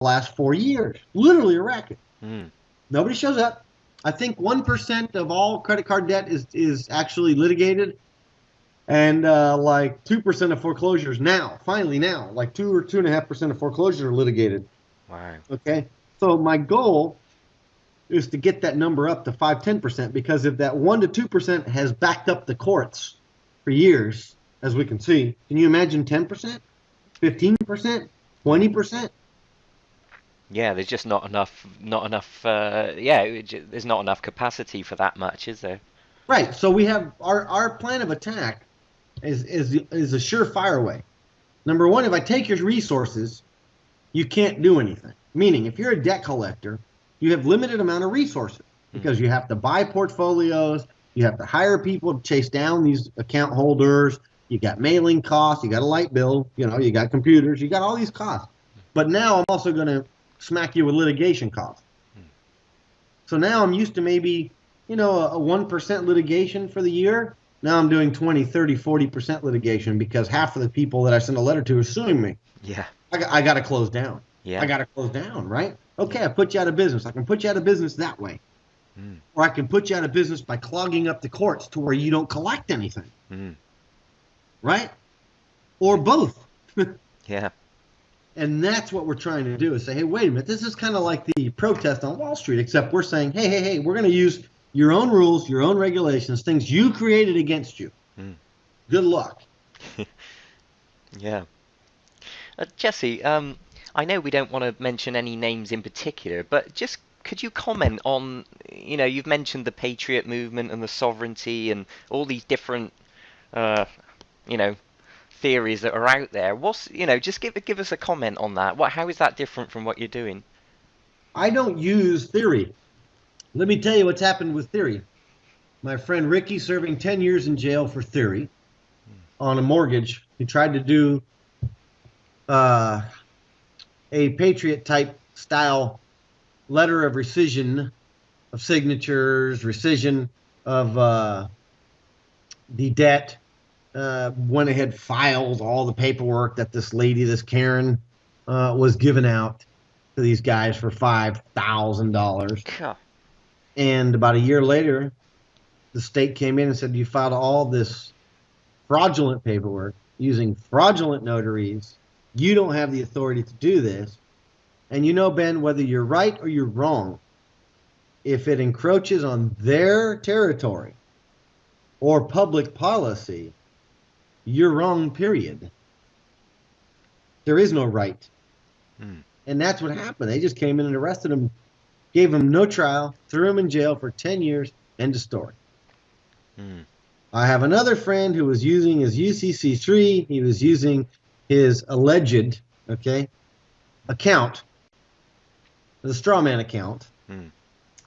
last 4 years. Literally a racket. Mm. Nobody shows up. I think 1% of all credit card debt is actually litigated. And like 2% of foreclosures now, finally now, like 2 or 2.5% of foreclosures are litigated. Wow. Okay. So my goal is to get that number up to 5-10%, because if that 1 to 2% has backed up the courts for years, as we can see, can you imagine 10%, 15%, 20%? Yeah, there's just not enough, there's not enough capacity for that much, is there? Right. So we have our plan of attack is a surefire way. Number one, if I take your resources, you can't do anything. Meaning, if you're a debt collector, you have limited amount of resources because you have to buy portfolios, you have to hire people to chase down these account holders, you got mailing costs, you got a light bill, you got computers, you got all these costs. But now I'm also going to smack you with litigation costs. So now I'm used to maybe, a 1% litigation for the year. Now I'm doing 20, 30, 40% litigation because half of the people that I send a letter to are suing me. Yeah. I got to close down. Yeah. I got to close down, right? Okay, I put you out of business. I can put you out of business that way. Or I can put you out of business by clogging up the courts to where you don't collect anything. Right? Or both. Yeah. And that's what we're trying to do is say, hey, wait a minute. This is kind of like the protest on Wall Street, except we're saying, hey, we're going to use your own rules, your own regulations, things you created against you. Good luck. Yeah. Jesse, I know we don't want to mention any names in particular, but just could you comment on, you've mentioned the patriot movement and the sovereignty and all these different, theories that are out there. Just give us a comment on that. How is that different from what you're doing? I don't use theory. Let me tell you what's happened with theory. My friend Ricky serving 10 years in jail for theory on a mortgage. He tried to do a patriot type style letter of rescission of signatures, rescission of the debt. Went ahead, filed all the paperwork that this lady, this Karen, was giving out to these guys for $5,000. And about a year later, the state came in and said, you filed all this fraudulent paperwork using fraudulent notaries. You don't have the authority to do this. And Ben, whether you're right or you're wrong, if it encroaches on their territory or public policy, you're wrong, period. There is no right. And that's what happened. They just came in and arrested him, gave him no trial, threw him in jail for 10 years, end of story. I have another friend who was using his UCC3. He was using his alleged, account, the straw man account,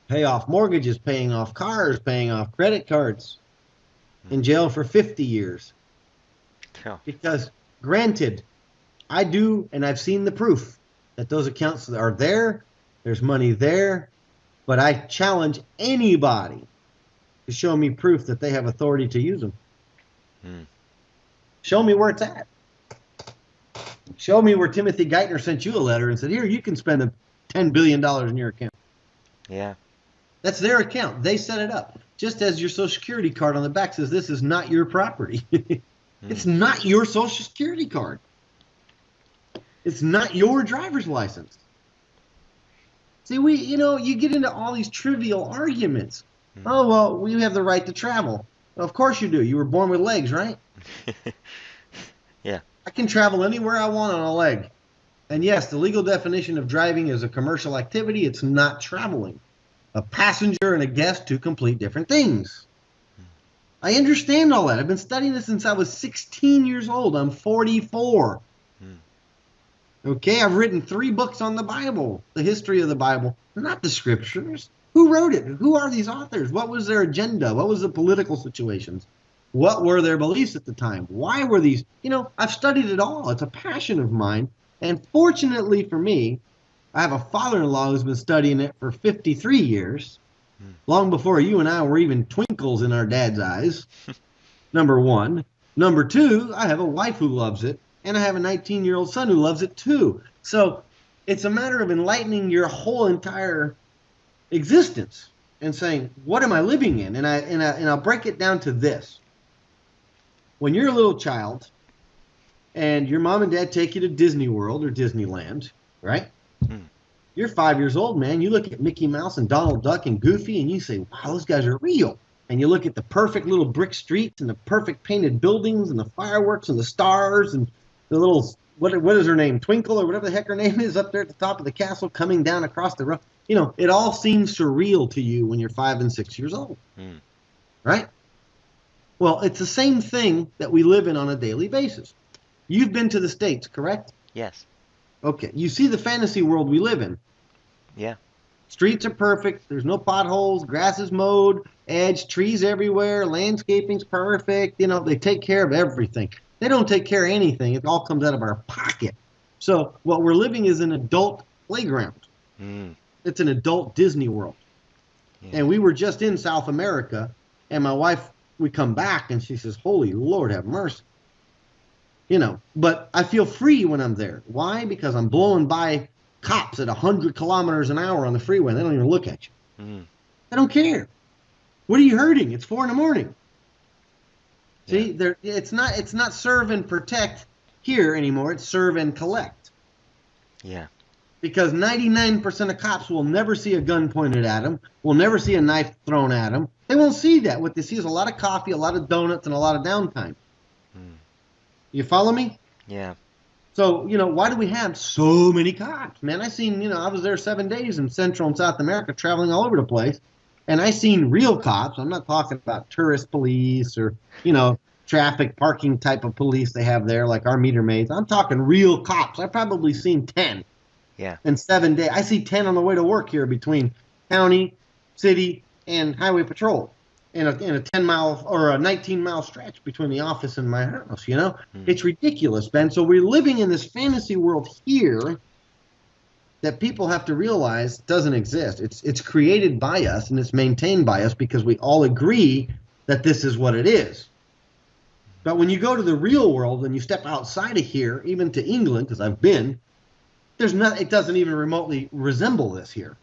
pay off mortgages, paying off cars, paying off credit cards, in jail for 50 years. Because, granted, I do, and I've seen the proof that those accounts are there, there's money there, but I challenge anybody to show me proof that they have authority to use them. Show me where it's at. Show me where Timothy Geithner sent you a letter and said, here, you can spend $10 billion in your account. Yeah. That's their account. They set it up. Just as your Social Security card on the back says, this is not your property. It's not your Social Security card. It's not your driver's license. See, you get into all these trivial arguments. Oh, well, we have the right to travel. Well, of course you do. You were born with legs, right? Yeah. I can travel anywhere I want on a leg. And yes, the legal definition of driving is a commercial activity. It's not traveling. A passenger and a guest, two complete different things. I understand all that. I've been studying this since I was 16 years old. I'm 44. Okay, I've written 3 books on the Bible, the history of the Bible, not the scriptures. Who wrote it? Who are these authors? What was their agenda? What was the political situations? What were their beliefs at the time? Why were these? I've studied it all. It's a passion of mine. And fortunately for me, I have a father-in-law who's been studying it for 53 years, long before you and I were even twinkles in our dad's eyes, number one. Number two, I have a wife who loves it, and I have a 19-year-old son who loves it too. So It's a matter of enlightening your whole entire existence and saying, what am I living in? And I'll break it down to this. When you're a little child and your mom and dad take you to Disney World or Disneyland, right? Mm. You're 5 years old, man. You look at Mickey Mouse and Donald Duck and Goofy and you say, wow, those guys are real. And you look at the perfect little brick streets and the perfect painted buildings and the fireworks and the stars and the little, what is her name, Twinkle or whatever the heck her name is up there at the top of the castle coming down across the road. You know, it all seems surreal to you when you're 5 and 6 years old, right? Well, it's the same thing that we live in on a daily basis. You've been to the States, correct? Yes. Okay. You see the fantasy world we live in. Yeah. Streets are perfect. There's no potholes. Grass is mowed. Edge, trees everywhere. Landscaping's perfect. You know, they take care of everything. They don't take care of anything. It all comes out of our pocket. So what we're living is an adult playground. Mm. It's an adult Disney World. Yeah. And we were just in South America, and my wife, we come back, and she says, holy Lord, have mercy. You know, but I feel free when I'm there. Why? Because I'm blowing by cops at 100 kilometers an hour on the freeway. They don't even look at you. Mm. They don't care. What are you hurting? It's 4 a.m. See, it's not serve and protect here anymore. It's serve and collect. Yeah. Because 99% of cops will never see a gun pointed at them, will never see a knife thrown at them. They won't see that. What they see is a lot of coffee, a lot of donuts, and a lot of downtime. Mm. You follow me? Yeah. So, you know, why do we have so many cops? Man, I was there 7 days in Central and South America traveling all over the place, and I seen real cops. I'm not talking about tourist police or, you know, traffic parking type of police they have there like our meter maids. I'm talking real cops. I've probably seen 10. Yeah. In 7 days. I see 10 on the way to work here between county, city, and highway patrol in a 10-mile or a 19-mile stretch between the office and my house, you know? Mm. It's ridiculous, Ben. So we're living in this fantasy world here that people have to realize doesn't exist. It's created by us and it's maintained by us because we all agree that this is what it is. But when you go to the real world and you step outside of here, even to England, because I've been, it doesn't even remotely resemble this here.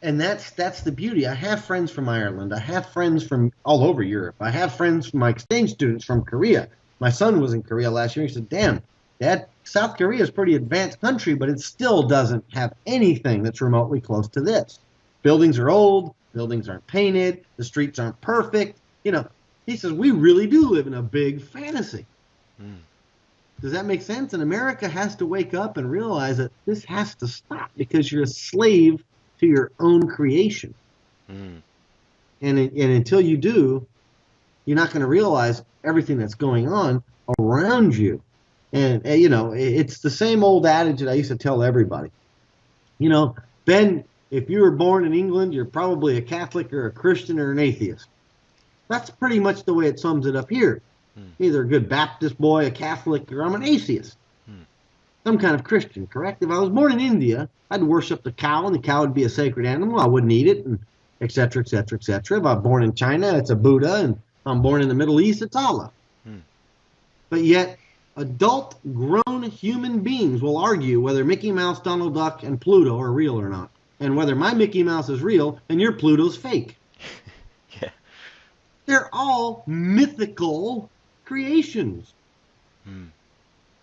And that's the beauty. I have friends from Ireland. I have friends from all over Europe. I have friends from my exchange students from Korea. My son was in Korea last year. He said, damn, Dad, South Korea is a pretty advanced country, but it still doesn't have anything that's remotely close to this. Buildings are old. Buildings aren't painted. The streets aren't perfect. You know, he says, we really do live in a big fantasy. Mm. Does that make sense? And America has to wake up and realize that this has to stop because you're a slave to your own creation. Mm. And until you do, you're not going to realize everything that's going on around you. And you know, it's the same old adage that I used to tell everybody. You know, Ben, if you were born in England, you're probably a Catholic or a Christian or an atheist. That's pretty much the way it sums it up here. Either a good Baptist boy, a Catholic, or I'm an atheist. Some kind of Christian, correct? If I was born in India, I'd worship the cow, and the cow would be a sacred animal. I wouldn't eat it, and et cetera, et cetera, et cetera. If I'm born in China, it's a Buddha, and if I'm born in the Middle East, it's Allah. But yet, adult, grown human beings will argue whether Mickey Mouse, Donald Duck, and Pluto are real or not, and whether my Mickey Mouse is real and your Pluto's fake. Yeah. They're all mythical creations.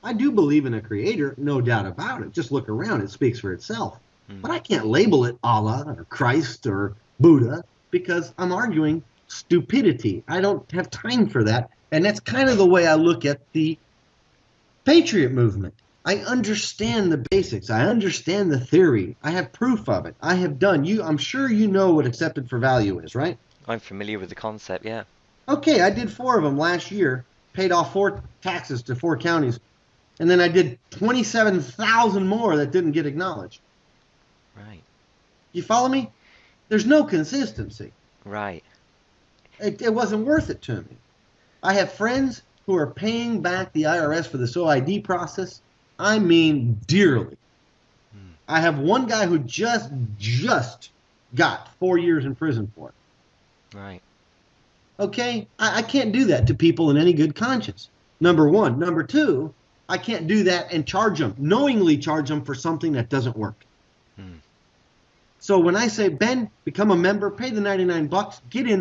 I do believe in a creator, no doubt about it. Just look around, it speaks for itself. But I can't label it Allah or Christ or Buddha because I'm arguing stupidity. I don't have time for that. And that's kind of the way I look at the Patriot movement. I understand the basics. I understand the theory. I have proof of it. I have done. I'm sure you know what accepted for value is, right? I'm familiar with the concept, yeah. Okay, I did 4 of them last year. Paid off 4 taxes to 4 counties. And then I did 27,000 more that didn't get acknowledged. Right. You follow me? There's no consistency. Right. It wasn't worth it to me. I have friends who are paying back the IRS for this OID process. I mean dearly. I have one guy who just got 4 years in prison for it. Right. Okay? I can't do that to people in any good conscience. Number one. Number two, I can't do that and knowingly charge them for something that doesn't work. So when I say, Ben, become a member, pay the $99, get in